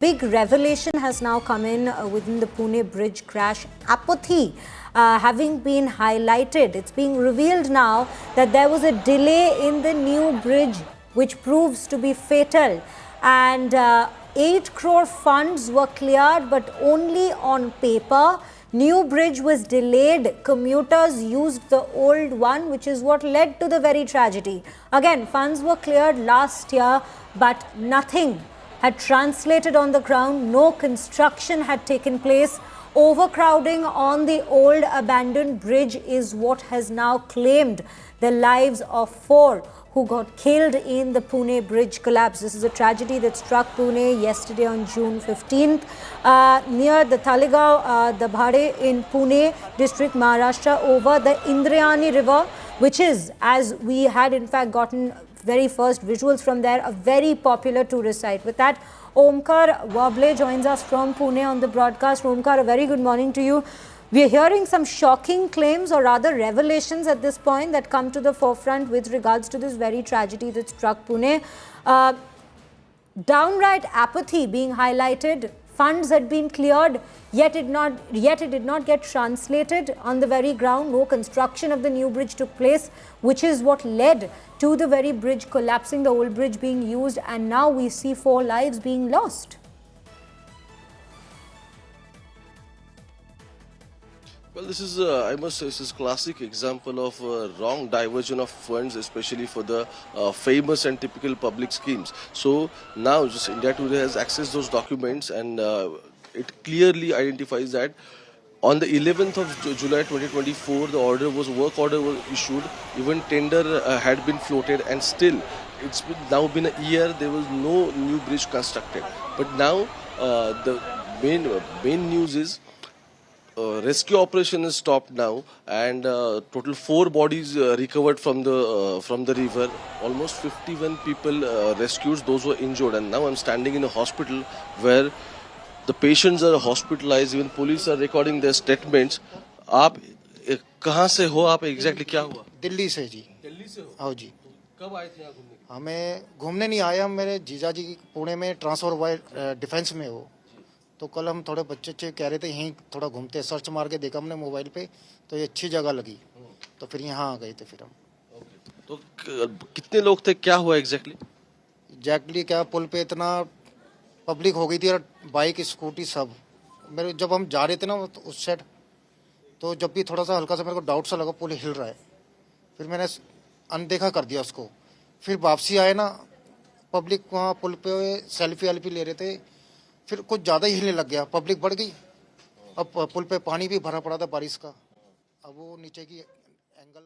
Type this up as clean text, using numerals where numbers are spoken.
Big revelation has now come in within the Pune bridge crash. Apathy having been highlighted. It's being revealed now that there was a delay in the new bridge which proves to be fatal. And 8 crore funds were cleared, but only on paper. New bridge was delayed. Commuters used the old one, which is what led to the very tragedy. Again, funds were cleared last year, but nothing had translated on the ground. No construction had taken place. Overcrowding on the old abandoned bridge is what has now claimed the lives of 4 who got killed in the Pune bridge collapse. This is a tragedy that struck Pune yesterday on June 15th near the Talegaon, Dabhade in Pune district, Maharashtra, over the Indrayani river, which is, as we had in fact gotten very first visuals from there, a very popular tourist site. With that, Omkar Wable joins us from Pune on the broadcast. Omkar, a very good morning to you. We are hearing some shocking claims, or rather revelations at this point, that come to the forefront with regards to this very tragedy that struck Pune. Downright apathy being highlighted. Funds had been cleared, yet it did not get translated on the very ground. No construction of the new bridge took place, which is what led to the very bridge collapsing, the old bridge being used, and now we see 4 lives being lost. Well, this is, I must say, this is a classic example of wrong diversion of funds, especially for the famous and typical public schemes. So now just India Today has accessed those documents, and it clearly identifies that on the 11th of July 2024, the work order was issued, even tender had been floated, and still it's now been a year, there was no new bridge constructed. But now the main news is rescue operation is stopped now, and total 4 bodies recovered from the river. Almost 51 people rescued, those were injured, and now I'm standing in a hospital where the patients are hospitalized. Even police are recording their statements. आप कहाँ से हो? आप exactly क्या हुआ? दिल्ली से जी। दिल्ली से हो? हाँ जी। कब आए थे यहाँ घूमने? हमें घूमने नहीं आए, हम मेरे जीजा जी पुणे में ट्रांसफर हुआ डिफेंस में हो, तो कल हम थोड़े बच्चे कह रहे थे यहीं थोड़ा घूमते, सर्च मार के देखा हमने मोबाइल पे, तो ये अच्छी जगह लगी, तो फिर यहाँ आ गए थे फिर हम। तो कितने लोग थे, क्या हुआ एग्जैक्टली क्या पुल पे इतना पब्लिक हो गई थी, और बाइक स्कूटी सब। मेरे जब हम जा रहे थे ना उस साइड, तो जब भी थोड़ा सा हल्का सा मेरे को डाउट सा लगा पुल हिल रहा है, फिर मैंने अनदेखा कर दिया उसको। फिर वापसी आए ना, पब्लिक वहाँ पुल पे सेल्फी ले रहे थे, फिर कुछ ज़्यादा ही हिलने लग गया, पब्लिक बढ़ गई। अब पुल पे पानी भी भरा पड़ा था बारिश का, अब वो नीचे की एंगल